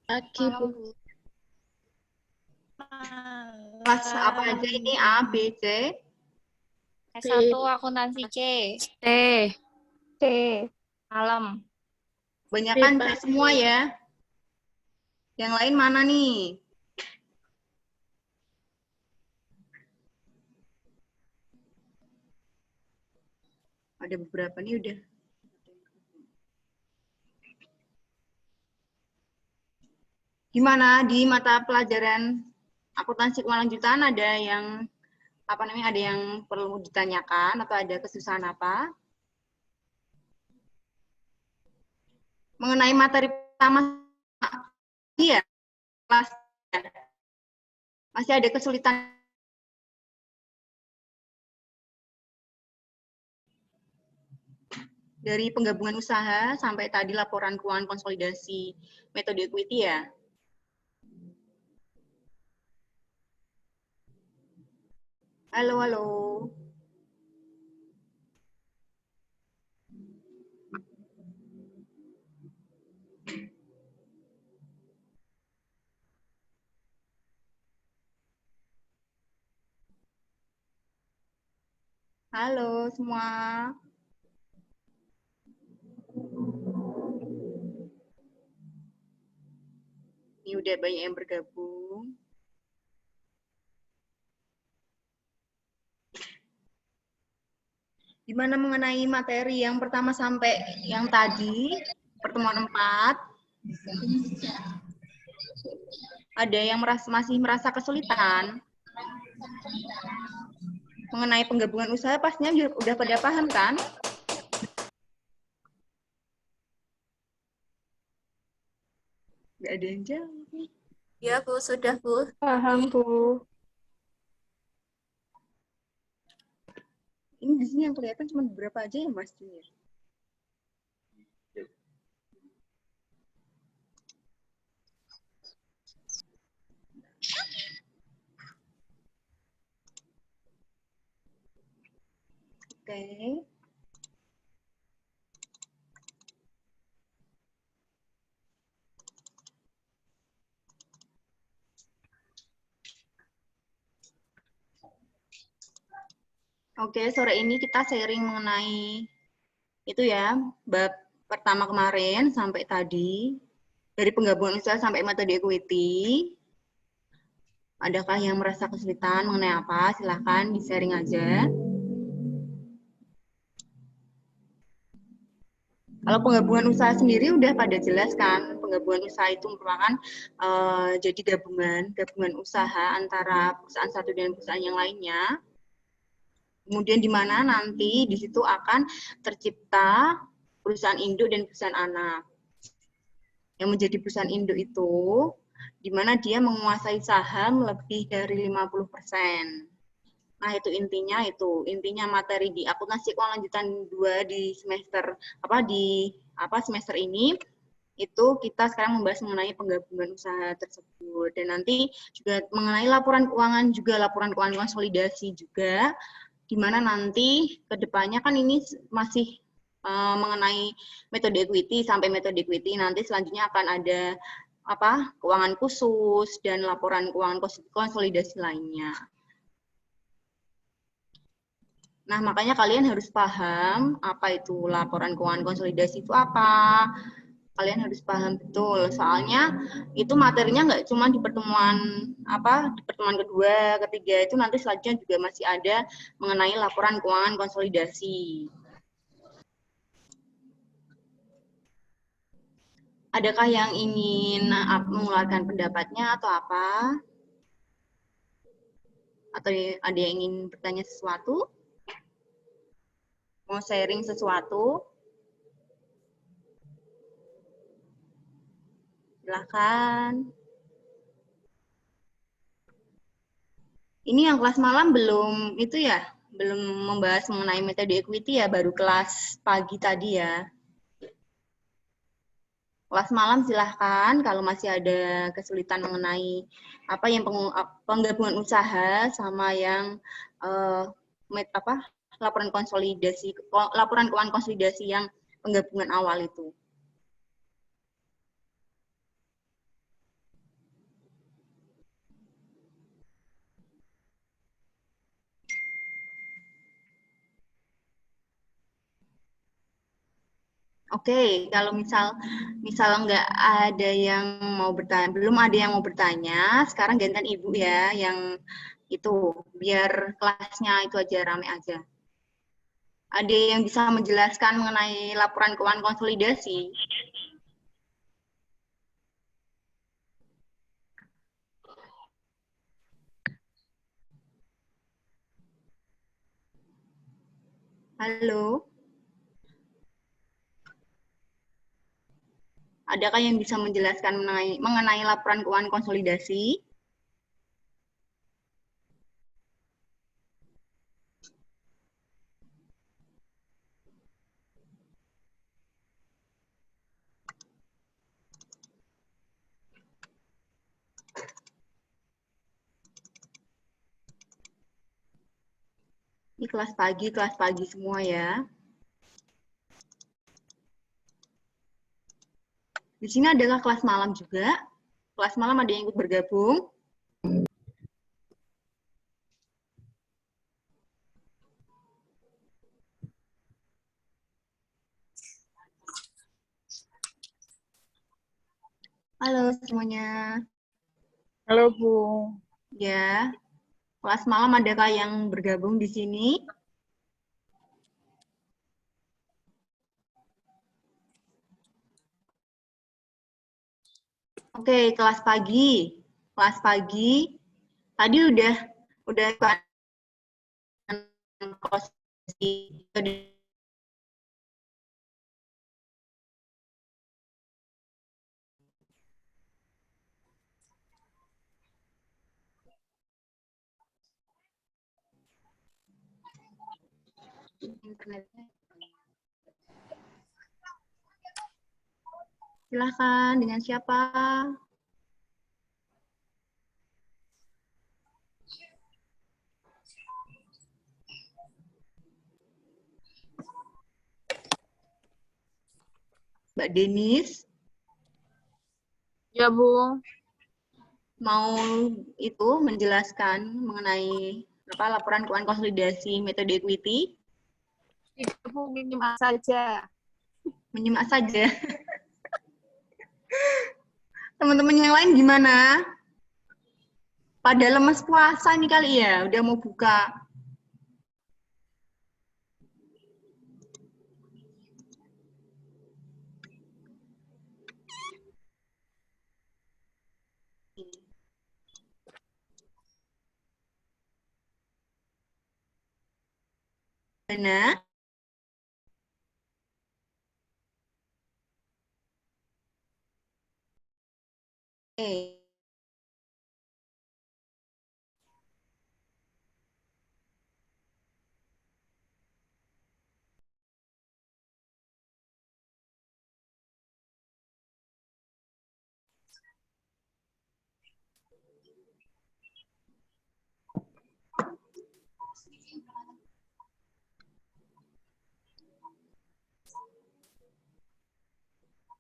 Pagi, Bu. Malam, Bu. Kelas apa aja ini? A, B, C? S1 akuntansi C. C. C. Malam. Banyakan C Pagi. semua ya. Yang lain mana nih? Ada beberapa nih udah. Gimana di mata pelajaran akuntansi keuangan lanjutan ada yang apa namanya? Ada yang perlu ditanyakan atau ada kesusahan apa? Mengenai materi pertama, iya, kelas masih ada kesulitan. Dari penggabungan usaha sampai tadi laporan keuangan konsolidasi metode equity ya. Halo, halo. Halo semua. Ini udah banyak yang bergabung. Gimana mengenai materi yang pertama sampai yang tadi, pertemuan 4? Ada yang masih merasa kesulitan? Mengenai penggabungan usaha pastinya udah pada paham kan? Nggak ada yang jawab nih. Ya, Bu, sudah, Bu. Paham, Bu. Ini di sini yang kelihatan cuma beberapa aja ya, Mas Junior? Oke. Oke, sore ini kita sharing mengenai itu ya, bab pertama kemarin sampai tadi, dari penggabungan usaha sampai metode equity. Adakah yang merasa kesulitan mengenai apa? Silahkan di-sharing aja. Kalau penggabungan usaha sendiri udah pada jelas kan, penggabungan usaha itu merupakan jadi gabungan usaha antara perusahaan satu dan perusahaan yang lainnya. Kemudian di mana nanti di situ akan tercipta perusahaan induk dan perusahaan anak. Yang menjadi perusahaan induk itu, di mana dia menguasai saham lebih dari 50%. Nah, intinya materi di akuntansi keuangan lanjutan 2 di semester ini itu kita sekarang membahas mengenai penggabungan usaha tersebut, dan nanti juga mengenai laporan keuangan konsolidasi juga, di mana nanti kedepannya kan ini masih mengenai metode equity sampai metode equity, nanti selanjutnya akan ada keuangan khusus dan laporan keuangan konsolidasi lainnya. Nah, makanya kalian harus paham apa itu laporan keuangan konsolidasi itu apa. Kalian harus paham betul, soalnya itu materinya nggak cuma di pertemuan kedua, ketiga, itu nanti selanjutnya juga masih ada mengenai laporan keuangan konsolidasi. Adakah yang ingin mengeluarkan pendapatnya atau apa? Atau ada yang ingin bertanya sesuatu? Mau sharing sesuatu? Silakan. Ini yang kelas malam belum membahas mengenai metode equity ya, baru kelas pagi tadi ya. Kelas malam silahkan kalau masih ada kesulitan mengenai penggabungan usaha sama yang laporan keuangan konsolidasi yang penggabungan awal itu. Oke, kalau misal nggak ada yang mau bertanya, belum ada yang mau bertanya, sekarang gantian Ibu ya, yang itu biar kelasnya itu aja rame aja. Ada yang bisa menjelaskan mengenai laporan keuangan konsolidasi? Halo? Adakah yang bisa menjelaskan mengenai laporan keuangan konsolidasi? Ini kelas pagi semua ya. Di sini adalah kelas malam juga. Kelas malam ada yang ikut bergabung. Halo semuanya. Halo Bu. Ya, kelas malam adakah yang bergabung di sini? Oke, kelas pagi. Kelas pagi. Tadi udah internetnya. Silahkan, dengan siapa? Mbak Denis, Ya Bu. mau itu menjelaskan mengenai laporan keuangan konsolidasi metode equity? Tidak Bu, menyimak saja. Menyimak saja. Teman-teman yang lain gimana? Pada lemes puasa nih kali ya, udah mau buka. Mana? Oke.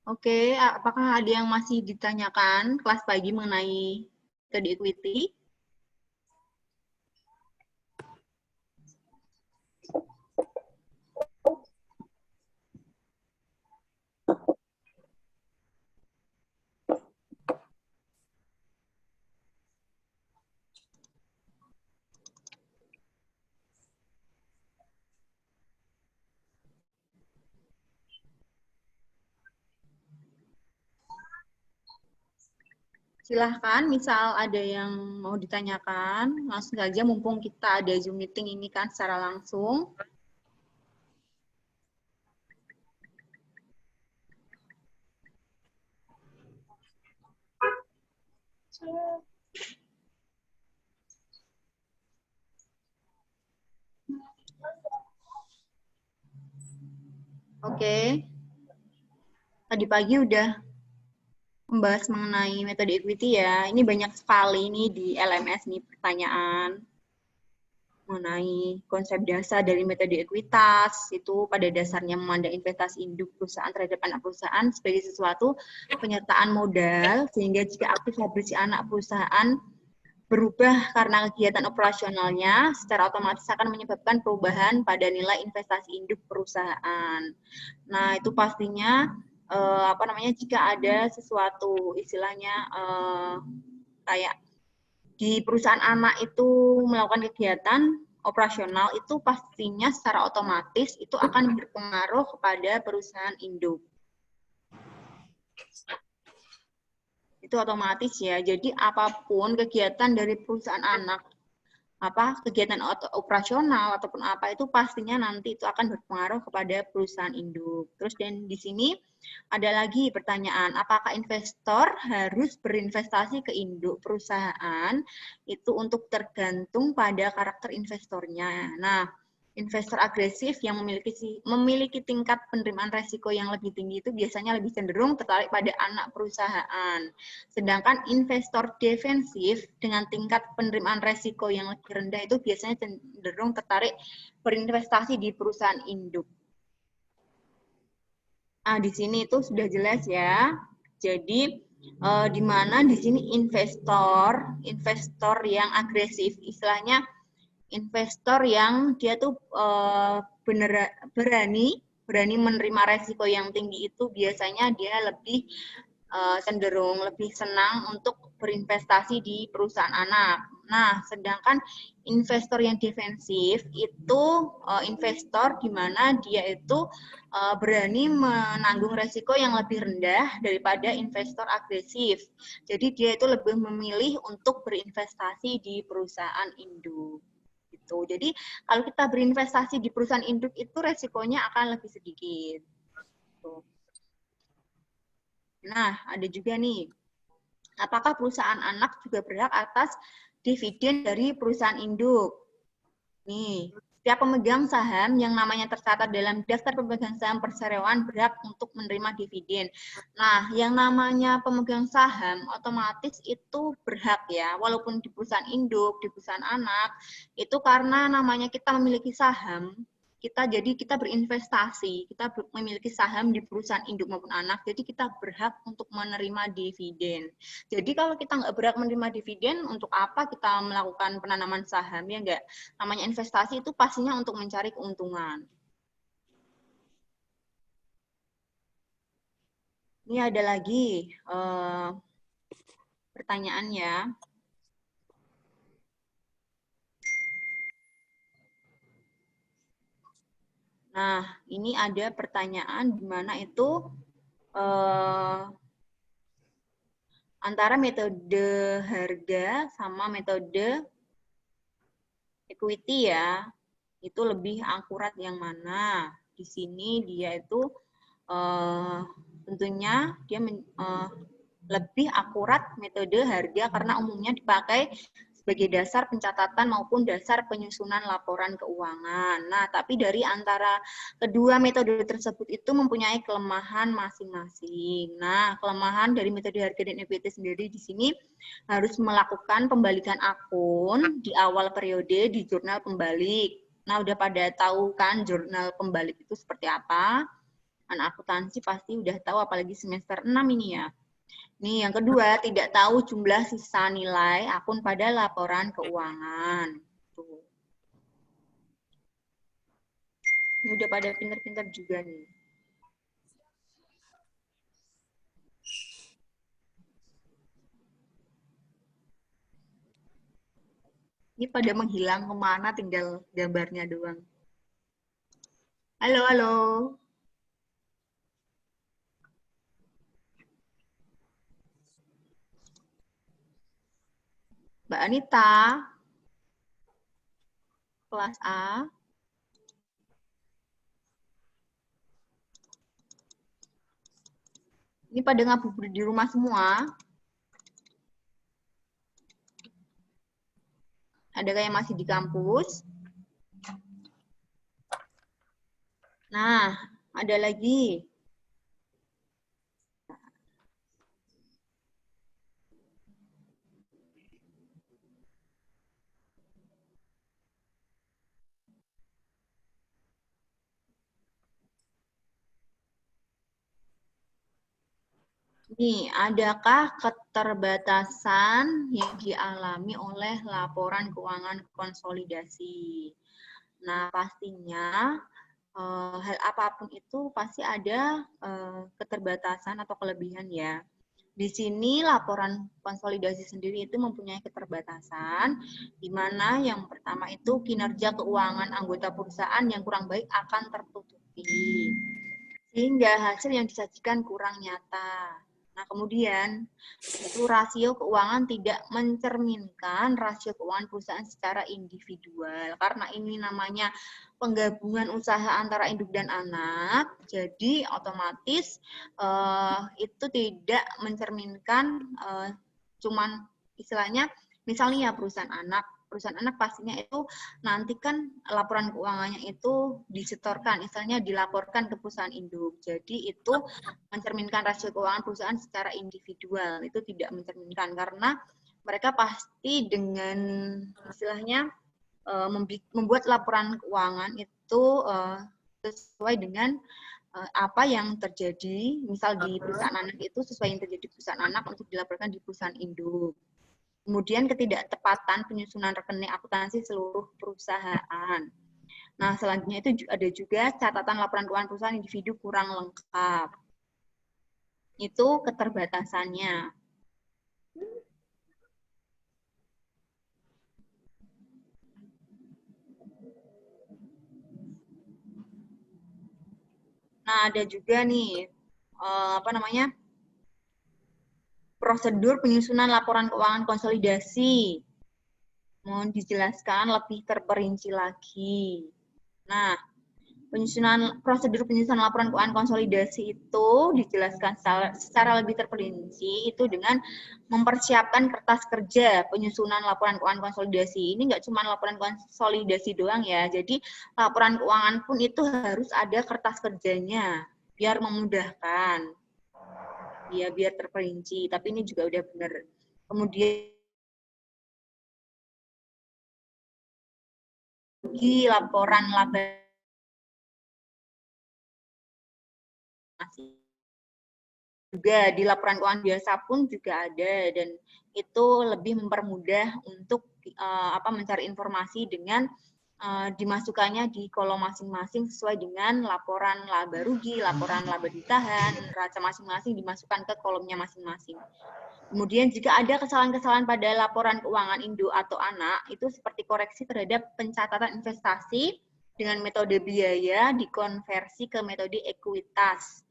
Oke, apakah ada yang masih ditanyakan kelas pagi mengenai metode equity? Silahkan, misal ada yang mau ditanyakan, langsung saja mumpung kita ada Zoom meeting ini kan secara langsung. Oke. Tadi pagi udah membahas mengenai metode equity ya. Ini banyak sekali nih di LMS nih pertanyaan mengenai konsep dasar dari metode ekuitas. Itu pada dasarnya memandang investasi induk perusahaan terhadap anak perusahaan sebagai sesuatu penyertaan modal, sehingga jika aktif habis si anak perusahaan berubah karena kegiatan operasionalnya, secara otomatis akan menyebabkan perubahan pada nilai investasi induk perusahaan. Nah, itu pastinya jika ada sesuatu istilahnya kayak di perusahaan anak itu melakukan kegiatan operasional, itu pastinya secara otomatis itu akan berpengaruh kepada perusahaan induk. Itu otomatis ya. Jadi apapun kegiatan dari perusahaan anak, kegiatan operasional ataupun apa, itu pastinya nanti itu akan berpengaruh kepada perusahaan induk. Terus dan di sini ada lagi pertanyaan, apakah investor harus berinvestasi ke induk perusahaan? Itu untuk tergantung pada karakter investornya. Nah, investor agresif yang memiliki tingkat penerimaan resiko yang lebih tinggi itu biasanya lebih cenderung tertarik pada anak perusahaan. Sedangkan investor defensif dengan tingkat penerimaan resiko yang lebih rendah itu biasanya cenderung tertarik berinvestasi di perusahaan induk. Nah, di sini itu sudah jelas ya. Jadi di mana di sini investor yang agresif, istilahnya investor yang dia tuh berani menerima resiko yang tinggi, itu biasanya dia lebih cenderung lebih senang untuk berinvestasi di perusahaan anak. Nah, sedangkan investor yang defensif itu investor di mana dia itu berani menanggung resiko yang lebih rendah daripada investor agresif. Jadi dia itu lebih memilih untuk berinvestasi di perusahaan induk. Gitu. Jadi kalau kita berinvestasi di perusahaan induk itu resikonya akan lebih sedikit. Gitu. Nah, ada juga nih, apakah perusahaan anak juga berhak atas dividen dari perusahaan induk? Nih, setiap pemegang saham yang namanya tercatat dalam daftar pemegang saham perseroan berhak untuk menerima dividen. Nah, yang namanya pemegang saham otomatis itu berhak ya, walaupun di perusahaan induk, di perusahaan anak, itu karena namanya kita memiliki saham, kita berinvestasi, kita memiliki saham di perusahaan induk maupun anak, jadi kita berhak untuk menerima dividen. Jadi kalau kita nggak berhak menerima dividen, untuk apa kita melakukan penanaman saham, ya nggak? Namanya investasi itu pastinya untuk mencari keuntungan. Ini ada lagi pertanyaan ya. Nah, ini ada pertanyaan di mana itu antara metode harga sama metode equity ya, itu lebih akurat yang mana? Di sini dia itu tentunya dia lebih akurat metode harga karena umumnya dipakai sebagai dasar pencatatan maupun dasar penyusunan laporan keuangan. Nah, tapi dari antara kedua metode tersebut itu mempunyai kelemahan masing-masing. Nah, kelemahan dari metode harga dan equity sendiri di sini harus melakukan pembalikan akun di awal periode di jurnal pembalik. Nah, udah pada tahu kan jurnal pembalik itu seperti apa? Anak akuntansi pasti udah tahu, apalagi semester 6 ini ya. Nih, yang kedua, tidak tahu jumlah sisa nilai akun pada laporan keuangan. Tuh. Ini udah pada pinter-pinter juga nih. Ini pada menghilang kemana, tinggal gambarnya doang. Halo, halo. Mbak Anita, kelas A. Ini pada ngabuburit di rumah semua. Ada yang masih di kampus. Nah, ada lagi. Nih, adakah keterbatasan yang dialami oleh laporan keuangan konsolidasi? Nah, pastinya hal apapun itu pasti ada keterbatasan atau kelebihan ya. Di sini laporan konsolidasi sendiri itu mempunyai keterbatasan, di mana yang pertama itu kinerja keuangan anggota perusahaan yang kurang baik akan tertutupi, sehingga hasil yang disajikan kurang nyata. Nah, kemudian itu rasio keuangan tidak mencerminkan rasio keuangan perusahaan secara individual. Karena ini namanya penggabungan usaha antara induk dan anak, jadi otomatis itu tidak mencerminkan cuman istilahnya misalnya perusahaan anak pastinya itu nanti kan laporan keuangannya itu disetorkan, misalnya dilaporkan ke perusahaan induk. Jadi itu mencerminkan rasio keuangan perusahaan secara individual, itu tidak mencerminkan karena mereka pasti dengan istilahnya membuat laporan keuangan itu sesuai dengan apa yang terjadi, misal di perusahaan anak itu sesuai yang terjadi di perusahaan anak untuk dilaporkan di perusahaan induk. Kemudian ketidaktepatan penyusunan rekening akuntansi seluruh perusahaan. Nah, selanjutnya itu ada juga catatan laporan keuangan perusahaan individu kurang lengkap. Itu keterbatasannya. Nah, ada juga nih prosedur penyusunan laporan keuangan konsolidasi. Mohon dijelaskan lebih terperinci lagi. Nah, prosedur penyusunan laporan keuangan konsolidasi itu dijelaskan secara lebih terperinci itu dengan mempersiapkan kertas kerja penyusunan laporan keuangan konsolidasi. Ini nggak cuma laporan konsolidasi doang ya, jadi laporan keuangan pun itu harus ada kertas kerjanya biar memudahkan, ya biar terperinci. Tapi ini juga udah benar. Kemudian laporan laba juga di laporan keuangan biasa pun juga ada, dan itu lebih mempermudah untuk mencari informasi dengan dimasukkannya di kolom masing-masing sesuai dengan laporan laba rugi, laporan laba ditahan, neraca masing-masing dimasukkan ke kolomnya masing-masing. Kemudian jika ada kesalahan-kesalahan pada laporan keuangan induk atau anak, itu seperti koreksi terhadap pencatatan investasi dengan metode biaya dikonversi ke metode ekuitas.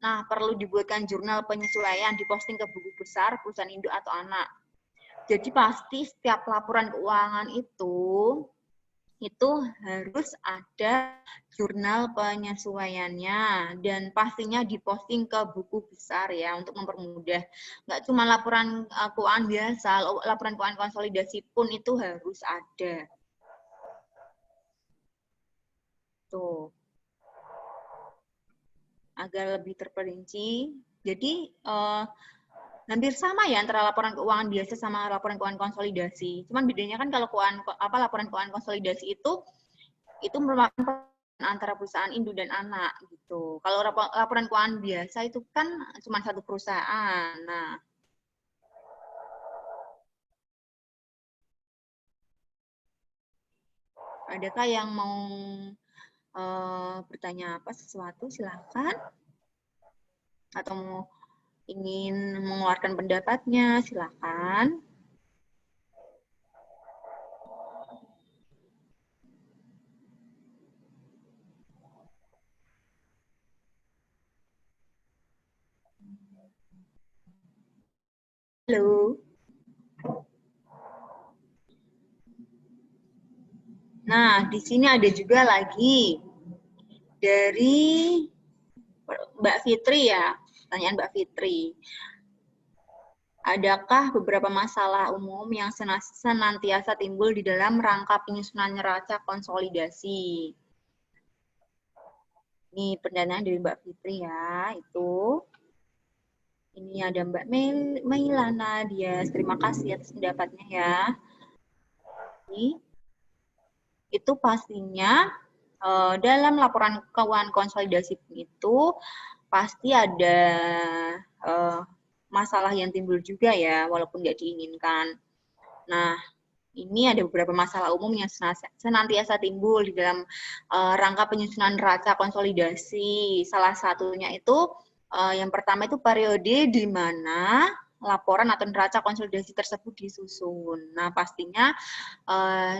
Nah, perlu dibuatkan jurnal penyesuaian, diposting ke buku besar, perusahaan induk atau anak. Jadi pasti setiap laporan keuangan itu harus ada jurnal penyesuaiannya, dan pastinya diposting ke buku besar ya untuk mempermudah. Nggak cuma laporan keuangan biasa, laporan keuangan konsolidasi pun itu harus ada. Tuh. Agar lebih terperinci. Jadi hampir sama ya antara laporan keuangan biasa sama laporan keuangan konsolidasi. Cuman bedanya kan kalau laporan keuangan konsolidasi itu merupakan antara perusahaan induk dan anak gitu. Kalau laporan keuangan biasa itu kan cuma satu perusahaan. Nah, adakah yang mau bertanya sesuatu? Silakan. Atau mau ingin mengeluarkan pendapatnya, silakan. Halo. Nah, di sini ada juga lagi dari Mbak Fitri ya, pertanyaan Mbak Fitri. Adakah beberapa masalah umum yang senantiasa timbul di dalam rangka penyusunan neraca konsolidasi? Ini pertanyaan dari Mbak Fitri ya, itu. Ini ada Mbak Mailana, dia terima kasih atas pendapatnya ya. Ini, itu pastinya dalam laporan keuangan konsolidasi itu pasti ada masalah yang timbul juga ya, walaupun nggak diinginkan. Nah, ini ada beberapa masalah umum yang senantiasa timbul di dalam rangka penyusunan neraca konsolidasi. Salah satunya itu yang pertama itu periode di mana laporan atau neraca konsolidasi tersebut disusun. Nah, pastinya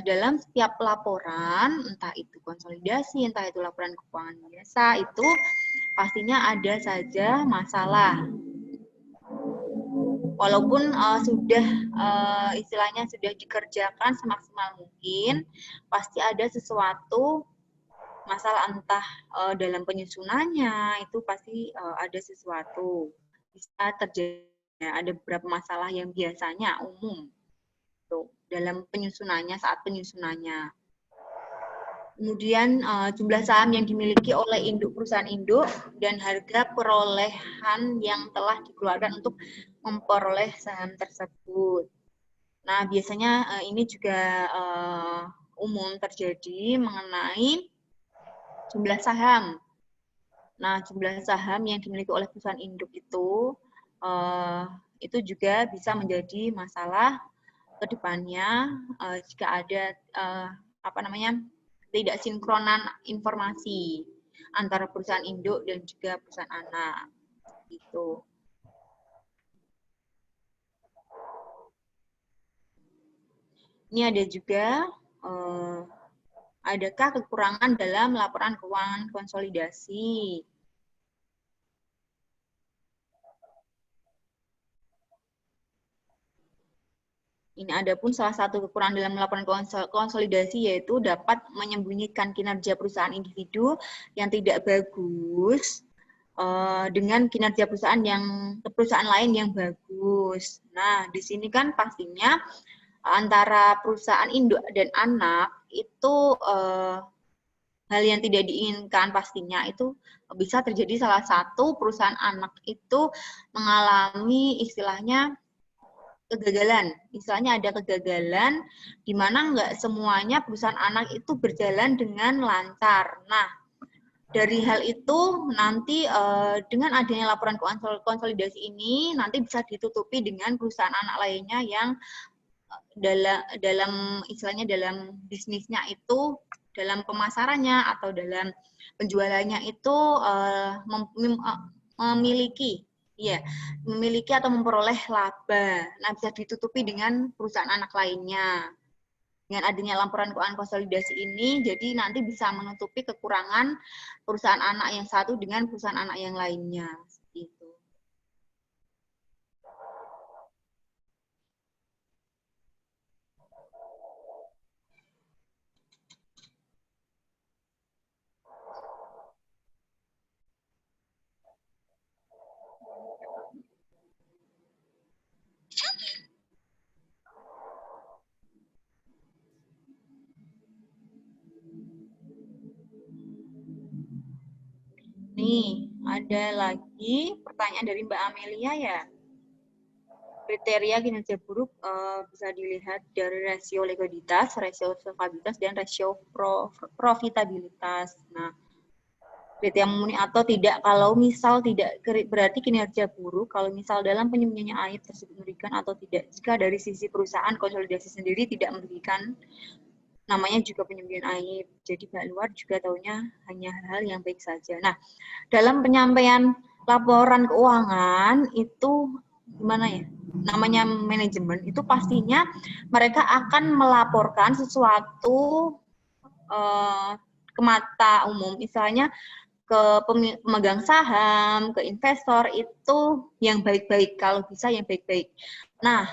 dalam setiap laporan, entah itu konsolidasi, entah itu laporan keuangan biasa, itu pastinya ada saja masalah. Walaupun sudah istilahnya sudah dikerjakan semaksimal mungkin, pasti ada sesuatu masalah, entah dalam penyusunannya, itu pasti ada sesuatu. Bisa terjadi, ada beberapa masalah yang biasanya umum tuh, dalam penyusunannya, saat penyusunannya. Kemudian jumlah saham yang dimiliki oleh induk perusahaan induk dan harga perolehan yang telah dikeluarkan untuk memperoleh saham tersebut. Nah, biasanya ini juga umum terjadi mengenai jumlah saham. Nah, jumlah saham yang dimiliki oleh perusahaan induk itu juga bisa menjadi masalah ke depannya jika ada tidak sinkronan informasi antara perusahaan induk dan juga perusahaan anak. Gitu. Ini ada juga adakah kekurangan dalam laporan keuangan konsolidasi? Ini ada pun salah satu kekurangan dalam laporan konsolidasi yaitu dapat menyembunyikan kinerja perusahaan individu yang tidak bagus dengan kinerja perusahaan lain yang bagus. Nah, di sini kan pastinya antara perusahaan induk dan anak itu hal yang tidak diinginkan pastinya itu bisa terjadi. Salah satu perusahaan anak itu mengalami istilahnya kegagalan. Istilahnya ada kegagalan di mana nggak semuanya perusahaan anak itu berjalan dengan lancar. Nah, dari hal itu nanti dengan adanya laporan keuangan konsolidasi ini nanti bisa ditutupi dengan perusahaan anak lainnya yang dalam istilahnya dalam bisnisnya itu, dalam pemasarannya atau dalam penjualannya itu memiliki atau memperoleh laba. Nah, bisa ditutupi dengan perusahaan anak lainnya. Dengan adanya laporan keuangan konsolidasi ini, jadi nanti bisa menutupi kekurangan perusahaan anak yang satu dengan perusahaan anak yang lainnya. Gitu. Nih, ada lagi pertanyaan dari Mbak Amelia ya. Kriteria kinerja buruk bisa dilihat dari rasio likuiditas, rasio solvabilitas, dan rasio profitabilitas. Nah, kriteria memenuhi atau tidak, kalau misal tidak berarti kinerja buruk, kalau misal dalam penyembunyian aib tersebut merugikan atau tidak. Jika dari sisi perusahaan konsolidasi sendiri tidak merugikan, namanya juga penyembunyian aib. Jadi pihak luar juga taunya hanya hal-hal yang baik saja. Nah, dalam penyampaian laporan keuangan itu gimana ya? Namanya manajemen itu pastinya mereka akan melaporkan sesuatu ke mata umum, misalnya ke pemegang saham, ke investor itu yang baik-baik, kalau bisa yang baik-baik. Nah,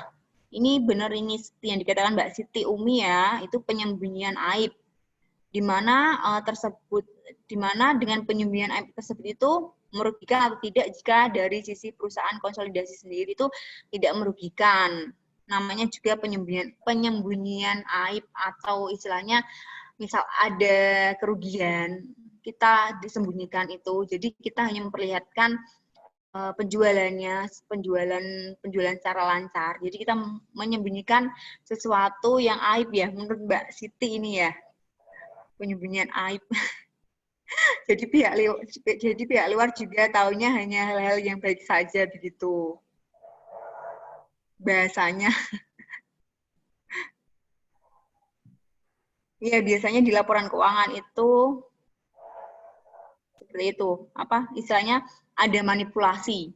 ini benar ini yang dikatakan Mbak Siti Umi ya, itu penyembunyian aib. Di mana dengan penyembunyian aib tersebut itu merugikan atau tidak jika dari sisi perusahaan konsolidasi sendiri itu tidak merugikan. Namanya juga penyembunyian aib, atau istilahnya misal ada kerugian, kita disembunyikan itu. Jadi kita hanya memperlihatkan penjualan secara lancar. Jadi kita menyembunyikan sesuatu yang aib ya, menurut Mbak Siti ini ya, penyembunyian aib. Jadi pihak luar juga taunya hanya hal-hal yang baik saja begitu. bahasanya. Iya, biasanya di laporan keuangan itu seperti itu. Apa istilahnya ada manipulasi.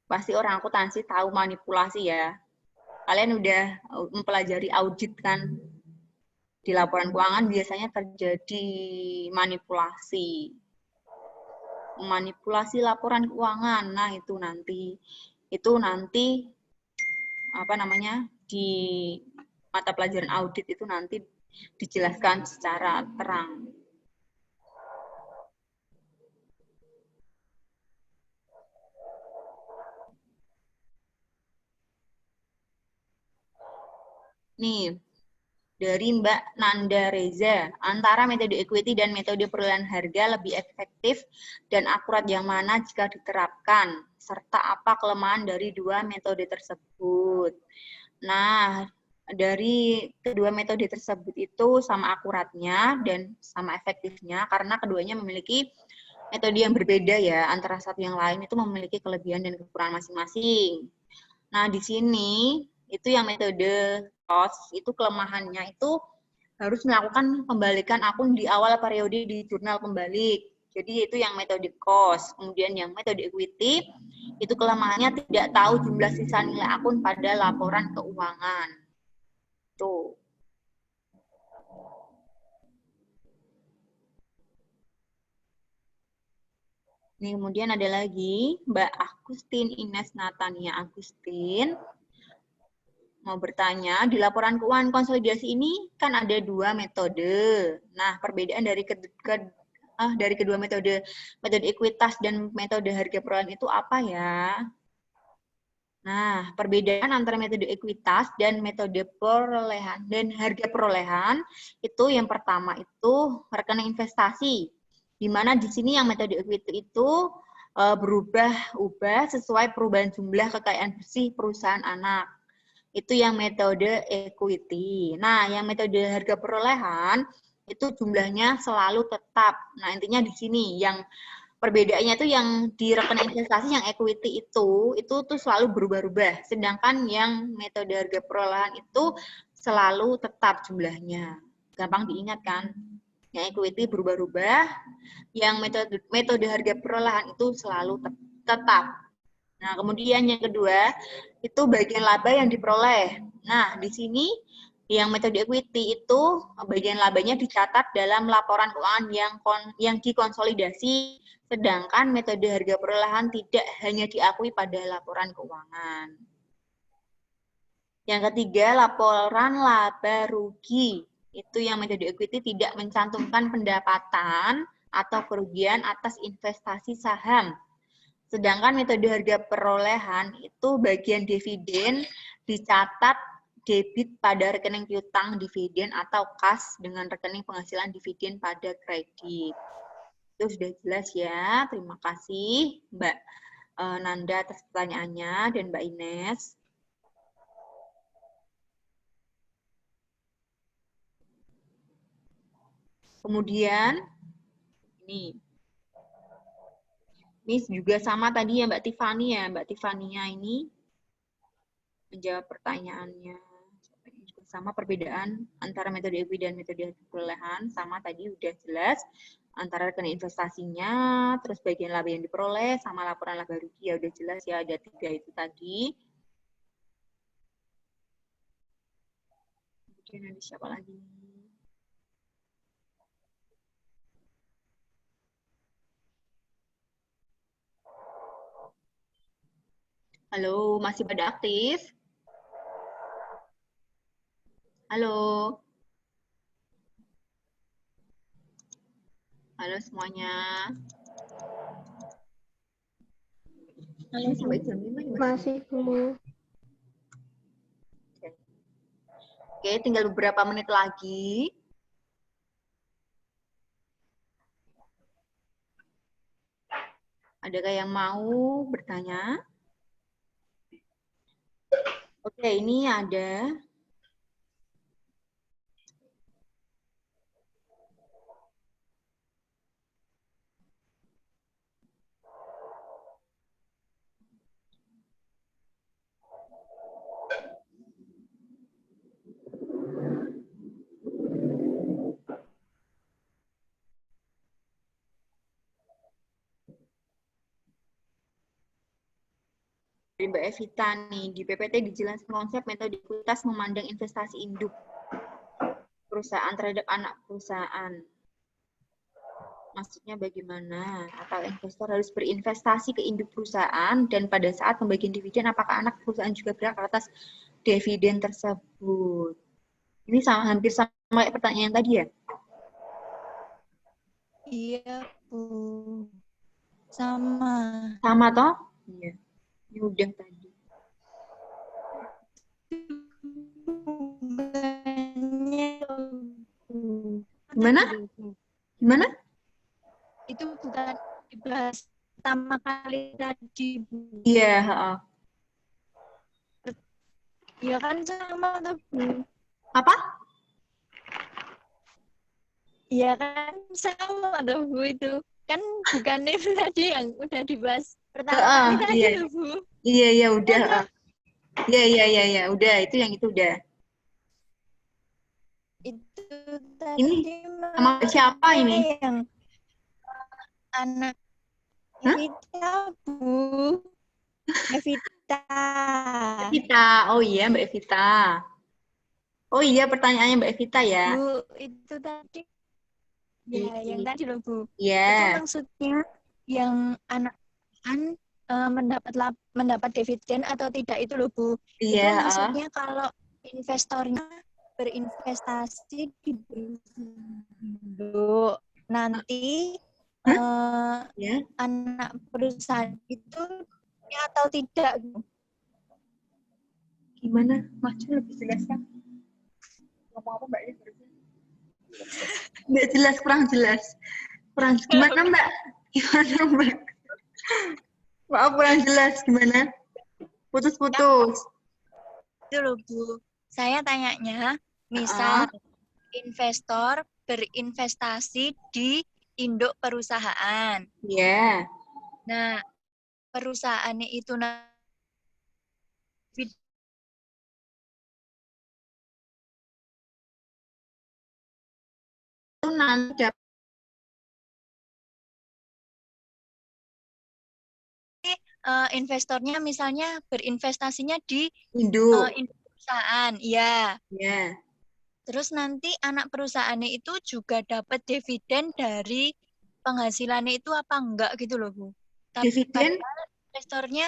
Pasti orang akuntansi tahu manipulasi ya. Kalian udah mempelajari audit kan? Di laporan keuangan biasanya terjadi manipulasi. Manipulasi laporan keuangan. Nah, itu nanti apa namanya? Di mata pelajaran audit itu nanti dijelaskan secara terang. Nih, dari Mbak Nanda Reza, antara metode equity dan metode perolehan harga lebih efektif dan akurat yang mana jika diterapkan, serta apa kelemahan dari dua metode tersebut. Nah, dari kedua metode tersebut itu sama akuratnya dan sama efektifnya karena keduanya memiliki metode yang berbeda ya, antara satu yang lain itu memiliki kelebihan dan kekurangan masing-masing. Nah, di sini itu yang metode cost itu kelemahannya itu harus melakukan pembalikan akun di awal periode di jurnal pembalik. Jadi itu yang metode cost. Kemudian yang metode equity itu kelemahannya tidak tahu jumlah sisa nilai akun pada laporan keuangan. Tuh. Nih, kemudian ada lagi Mbak Agustin Ines Natania Agustin mau bertanya, di laporan keuangan konsolidasi ini kan ada dua metode. Nah, perbedaan dari kedua metode ekuitas dan metode harga perolehan itu apa ya? Nah, perbedaan antara metode ekuitas dan metode perolehan dan harga perolehan itu yang pertama itu rekening investasi. Di mana di sini yang metode equity itu berubah-ubah sesuai perubahan jumlah kekayaan bersih perusahaan anak. Itu yang metode equity. Nah, yang metode harga perolehan itu jumlahnya selalu tetap. Nah, intinya di sini yang perbedaannya itu yang di rekening investasi yang equity itu tuh selalu berubah-ubah. Sedangkan yang metode harga perolehan itu selalu tetap jumlahnya. Gampang diingat kan? Yang equity berubah-ubah, yang metode harga perolehan itu selalu tetap. Nah, kemudian yang kedua, itu bagian laba yang diperoleh. Nah, di sini yang metode equity itu bagian labanya dicatat dalam laporan keuangan yang dikonsolidasi, sedangkan metode harga perolehan tidak hanya diakui pada laporan keuangan. Yang ketiga, laporan laba rugi. Itu yang metode equity tidak mencantumkan pendapatan atau kerugian atas investasi saham. Sedangkan metode harga perolehan itu bagian dividen dicatat debit pada rekening piutang dividen atau kas dengan rekening penghasilan dividen pada kredit. Itu sudah jelas ya. Terima kasih Mbak Nanda atas pertanyaannya dan Mbak Ines. Kemudian ini juga sama tadi ya Mbak Tiffany ya. Mbak Tiffany-nya ini menjawab pertanyaannya. Sama perbedaan antara metode equity dan metode perolehan. Sama tadi udah jelas. Antara rekening investasinya, terus bagian laba yang diperoleh, sama laporan laba rugi ya udah jelas ya. Ada 3 itu tadi. Kemudian ada siapa lagi? Halo, masih pada aktif? Halo. Halo semuanya. Halo, Sampai jam 5 ya, masih Bu. Oke, tinggal beberapa menit lagi. Adakah yang mau bertanya? Oke, ini ada Dari Mbak Evita nih, di PPT dijelaskan konsep metode ekuitas memandang investasi induk perusahaan terhadap anak perusahaan. Maksudnya bagaimana? Atau investor harus berinvestasi ke induk perusahaan dan pada saat pembagian dividen apakah anak perusahaan juga berhak atas dividen tersebut? Ini hampir sama kayak pertanyaan tadi ya? Iya, Bu. Sama. Sama toh? Iya. Ini udah tadi. Gimana? Gimana? Itu bukan dibahas pertama kali tadi, Bu. Iya, heeh. Ya kan sama tuh, Bu. Apa? Iya kan sama tuh, Bu, itu. Kan bukan itu tadi yang udah dibahas pertama Heeh, kali tadi iya. loh, Bu. Iya, iya udah, Kan, heeh. Iya, iya, iya, iya, udah itu yang itu udah. itu Ini tadi sama siapa mana ini? yang anak Hah? Evita, Bu. Evita. Evita. Oh iya, Mbak Evita. Oh iya, pertanyaannya Mbak Evita ya. Bu, itu tadi ya yang tadi loh, Bu. Itu Iya, maksudnya yang anak kan mendapat dividen atau tidak itu loh, Bu. iya, Itu maksudnya kalau investornya berinvestasi di induk, nanti ya. anak perusahaan itu ya atau tidak. Gimana? Maju lebih jelas kan? Ngomong apa Mbak? Nggak jelas, kurang jelas. Kurang gimana Mbak? Gimana Mbak? Maaf kurang jelas gimana? Putus-putus. Itu loh, Bu. Saya tanyanya, misal investor berinvestasi di induk perusahaan. Iya. Nah, perusahaannya itu Itu nanti dapat investornya misalnya berinvestasinya di induk. induk perusahaan, ya. Iya. Terus nanti anak perusahaannya itu juga dapat dividen dari penghasilannya itu apa enggak gitu loh, Bu. Tapi Dividen? padahal investornya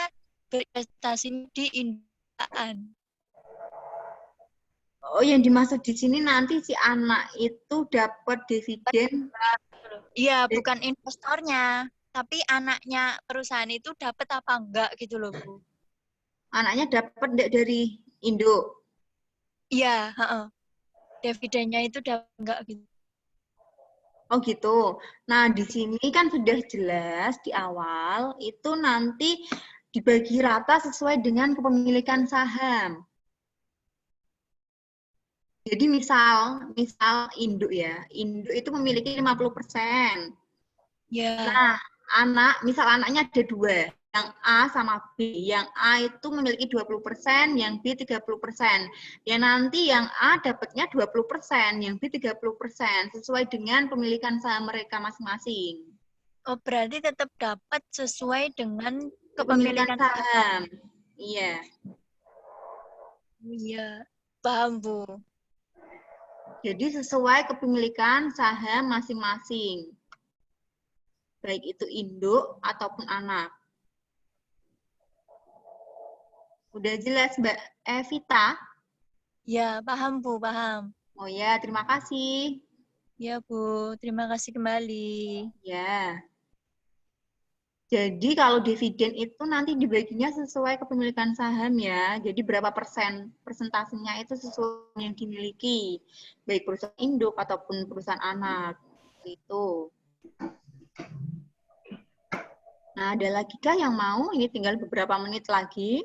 berinvestasi di induk perusahaan. Oh, yang dimaksud di sini nanti si anak itu dapat dividen. Iya, bukan investornya, tapi anaknya perusahaan itu dapat apa enggak gitu loh, Bu. Anaknya dapat dari induk. Iya, heeh. Dividennya itu dapat enggak gitu. Oh gitu. Nah, di sini kan sudah jelas di awal itu nanti dibagi rata sesuai dengan kepemilikan saham. Jadi misal induk ya, induk itu memiliki 50%. Ya, Nah, misal anaknya ada dua, yang A sama B. Yang A itu memiliki 20%, yang B 30%. Ya nanti yang A dapatnya 20%, yang B 30%, sesuai dengan pemilikan saham mereka masing-masing. oh berarti tetap dapat sesuai dengan Kepemilikan kepemilikan saham. saham. Iya. Iya, paham, Bu. Jadi sesuai kepemilikan saham masing-masing. Baik itu induk ataupun anak. Udah jelas Mbak Evita? Ya, paham, Bu, paham. Oh ya, terima kasih. Ya, Bu, terima kasih kembali. Ya. Jadi kalau dividen itu nanti dibaginya sesuai kepemilikan saham ya. Jadi berapa persentasenya itu sesuai yang dimiliki. Baik perusahaan induk ataupun perusahaan anak. Itu. Nah, ada lagi kah yang mau? Ini tinggal beberapa menit lagi.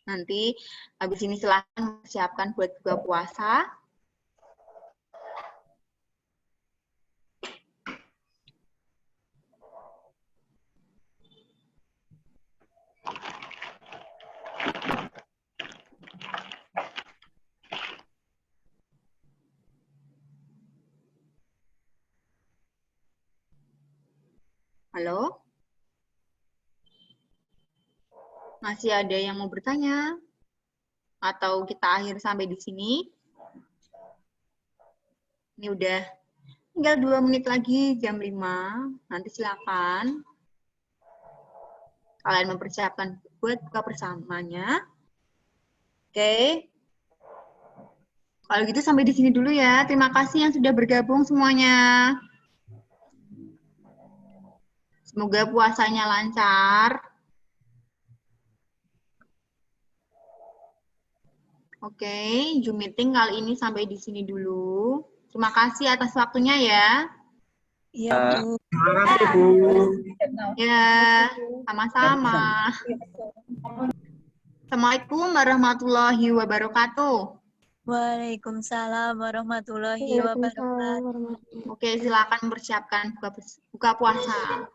Nanti habis ini silahkan siapkan buat buka puasa. Halo? Masih ada yang mau bertanya? Atau kita akhir sampai di sini? Ini udah tinggal 2 menit lagi, jam 5. Nanti silakan kalian mempersiapkan buat buka bersamanya. Oke. Kalau gitu sampai di sini dulu ya. Terima kasih yang sudah bergabung semuanya. Semoga puasanya lancar. Oke, Zoom meeting kali ini sampai di sini dulu. Terima kasih atas waktunya ya. Iya, Bu. Terima kasih, Bu. Ya, sama-sama. Assalamualaikum warahmatullahi wabarakatuh. Waalaikumsalam warahmatullahi Waalaikumsalam wabarakatuh. warahmatullahi wabarakatuh. Oke, silakan mempersiapkan buka puasa.